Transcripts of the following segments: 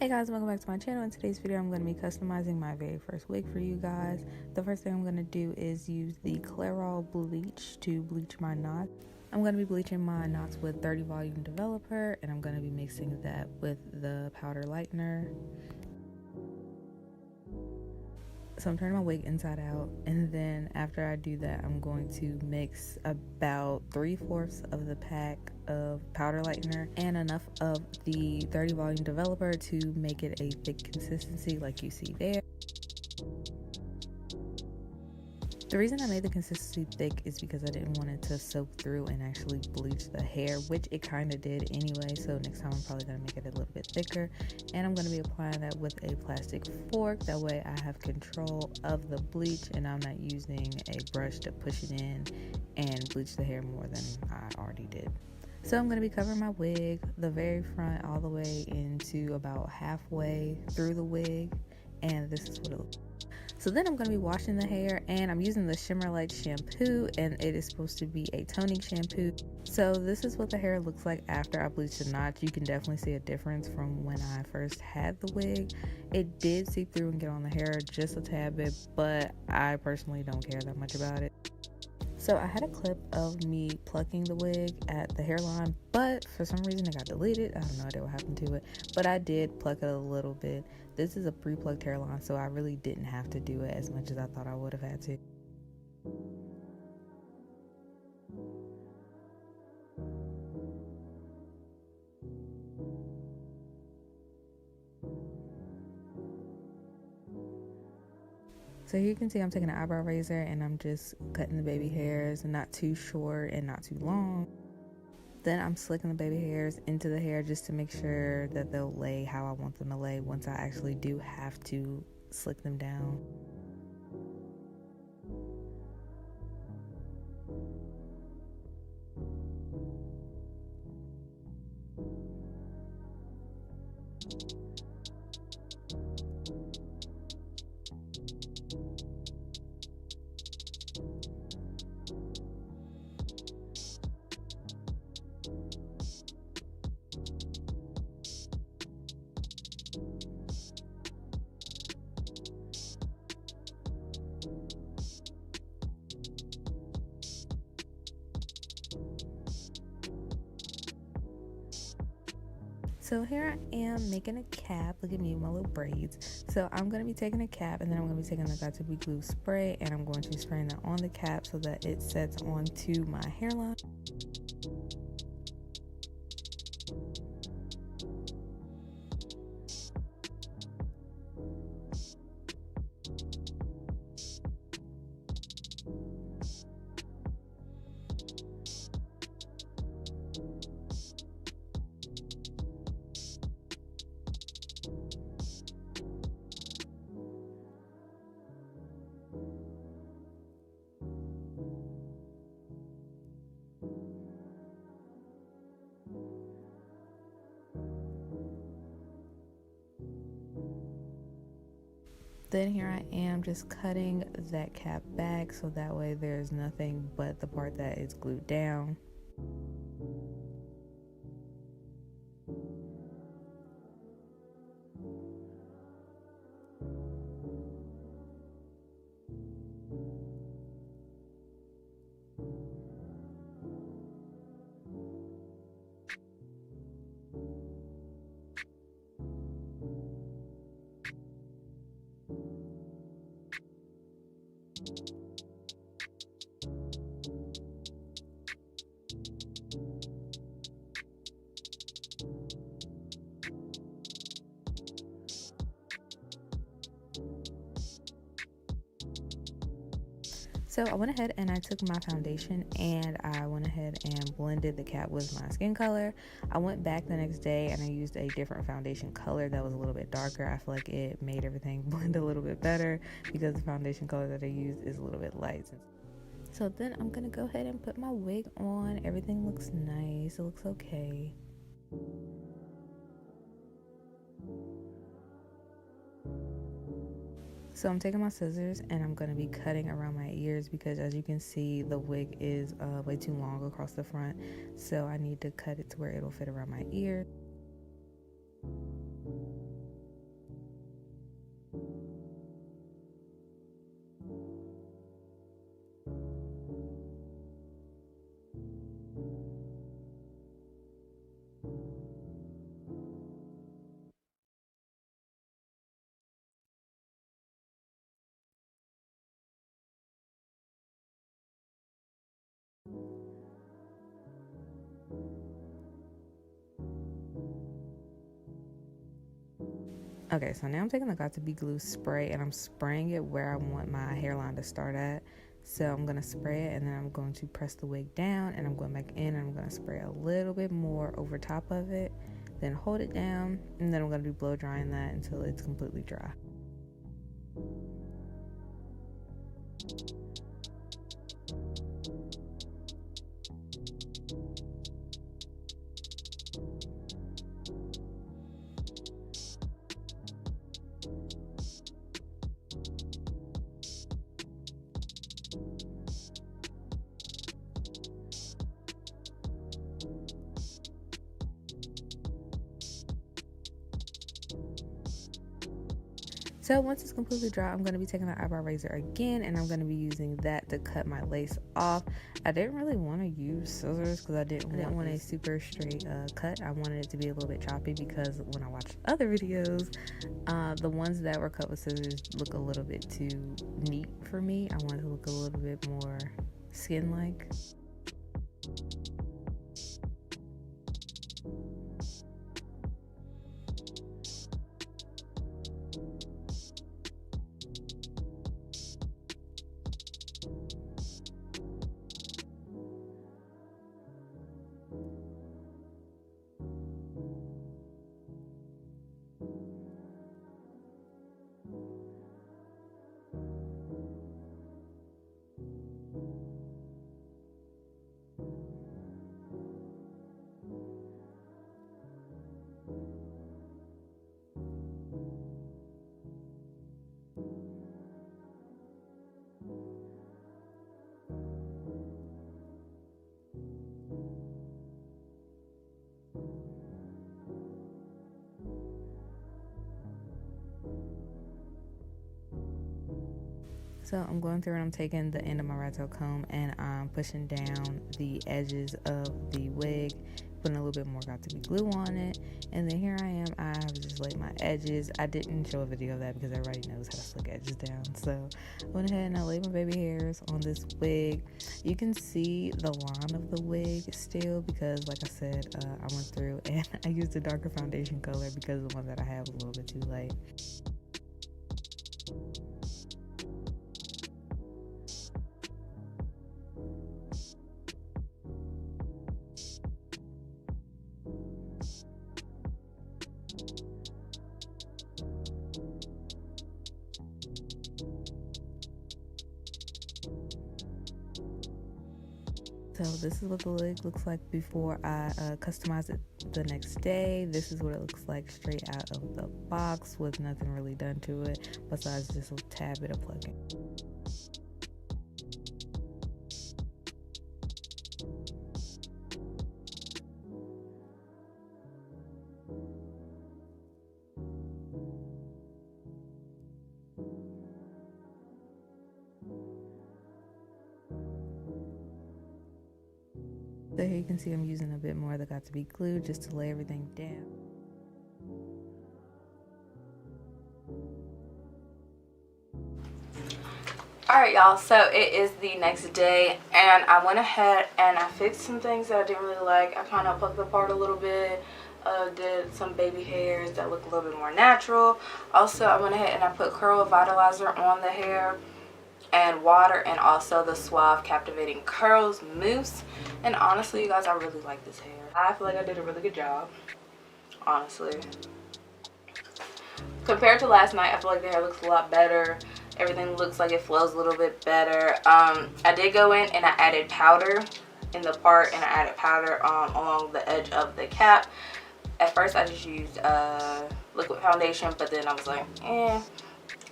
Hey guys, welcome back to my channel. In today's video, I'm going to be customizing my very first wig for you guys. The first thing I'm going to do is use the Clairol bleach to bleach my knots. I'm going to be bleaching my knots with 30 volume developer, and I'm going to be mixing that with the powder lightener. So I'm turning my wig inside out, and then after I do that, I'm going to mix about 3/4 of the pack of powder lightener and enough of the 30 volume developer to make it a thick consistency like you see there. The reason I made the consistency thick is because I didn't want it to soak through and actually bleach the hair, which it kind of did anyway. So next time I'm probably going to make it a little bit thicker, and I'm going to be applying that with a plastic fork. That way I have control of the bleach and I'm not using a brush to push it in and bleach the hair more than I already did. So I'm going to be covering my wig, the very front all the way into about halfway through the wig, and this is what it looks like. So then I'm going to be washing the hair, and I'm using the Shimmer Light shampoo, and it is supposed to be a toning shampoo. So this is what the hair looks like after I bleach the knots. You can definitely see a difference from when I first had the wig. It did seep through and get on the hair just a tad bit, but I personally don't care that much about it. So I had a clip of me plucking the wig at the hairline, but for some reason it got deleted. I have no idea what happened to it, but I did pluck it a little bit. This is a pre-plucked hairline, so I really didn't have to do it as much as I thought I would have had to. So here you can see I'm taking an eyebrow razor and I'm just cutting the baby hairs, not too short and not too long. Then I'm slicking the baby hairs into the hair just to make sure that they'll lay how I want them to lay once I actually do have to slick them down. So here I am making a cap. Look at me with my little braids. So I'm going to be taking a cap, and then I'm going to be taking the Got to Be Glue spray, and I'm going to be spraying that on the cap so that it sets onto my hairline. Then here I am just cutting that cap back so that way there's nothing but the part that is glued down. So I went ahead and I took my foundation and I went ahead and blended the cap with my skin color. I went back the next day and I used a different foundation color that was a little bit darker. I feel like it made everything blend a little bit better because the foundation color that I used is a little bit light. So then I'm gonna go ahead and put my wig on. Everything looks nice, it looks okay. So I'm taking my scissors and I'm going to be cutting around my ears because as you can see the wig is way too long across the front, so I need to cut it to where it'll fit around my ear. Okay, so now I'm taking the Got2b glue spray and I'm spraying it where I want my hairline to start at. So I'm going to spray it and then I'm going to press the wig down and I'm going back in and I'm going to spray a little bit more over top of it. Then hold it down and then I'm going to be blow drying that until it's completely dry. So once it's completely dry, I'm going to be taking the eyebrow razor again and I'm going to be using that to cut my lace off. I didn't really want to use scissors because I didn't want a super straight cut. I wanted it to be a little bit choppy because when I watched other videos, the ones that were cut with scissors look a little bit too neat for me. I wanted to look a little bit more skin-like. So I'm going through and I'm taking the end of my rat tail comb and I'm pushing down the edges of the wig, putting a little bit more Got2b glue on it, and then here I am. I have just laid my edges. I didn't show a video of that because everybody knows how to slick edges down. So I went ahead and I laid my baby hairs on this wig. You can see the line of the wig still because, like I said, I went through and I used a darker foundation color because the one that I have was a little bit too light. So this is what the wig looks like before I customize it the next day. This is what it looks like straight out of the box with nothing really done to it besides just a tad bit of plugging. So here you can see I'm using a bit more of the Got2b glue just to lay everything down. Alright y'all, so it is the next day and I went ahead and I fixed some things that I didn't really like. I kind of plucked apart a little bit, did some baby hairs that look a little bit more natural. Also, I went ahead and I put curl revitalizer on the hair and water, and also the Suave Captivating Curls mousse. And honestly, you guys, I really like this hair. I feel like I did a really good job, honestly. Compared to last night, I feel like the hair looks a lot better. Everything looks like it flows a little bit better. I did go in and I added powder in the part, and I added powder along the edge of the cap. At first, I just used liquid foundation, but then I was like,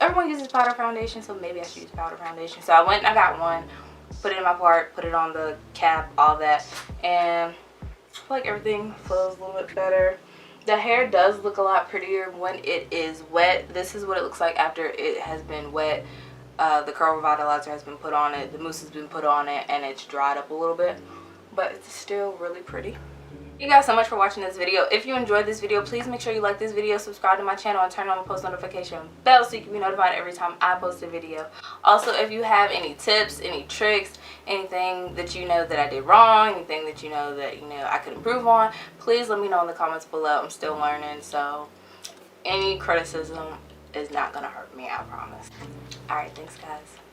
everyone uses powder foundation, so maybe I should use powder foundation. So I went and I got one, put it in my part, put it on the cap, all that, and I feel like everything flows a little bit better. The hair does look a lot prettier when it is wet. This is what it looks like after it has been wet. The curl revitalizer has been put on it, the mousse has been put on it, and it's dried up a little bit, but it's still really pretty. Thank you guys so much for watching this video. If you enjoyed this video, please make sure you like this video, subscribe to my channel, and turn on the post notification bell so you can be notified every time I post a video. Also, if you have any tips, any tricks, anything that you know that I did wrong, anything that you know I could improve on, please let me know in the comments below. I'm still learning, so any criticism is not gonna hurt me, I promise. Alright, thanks guys.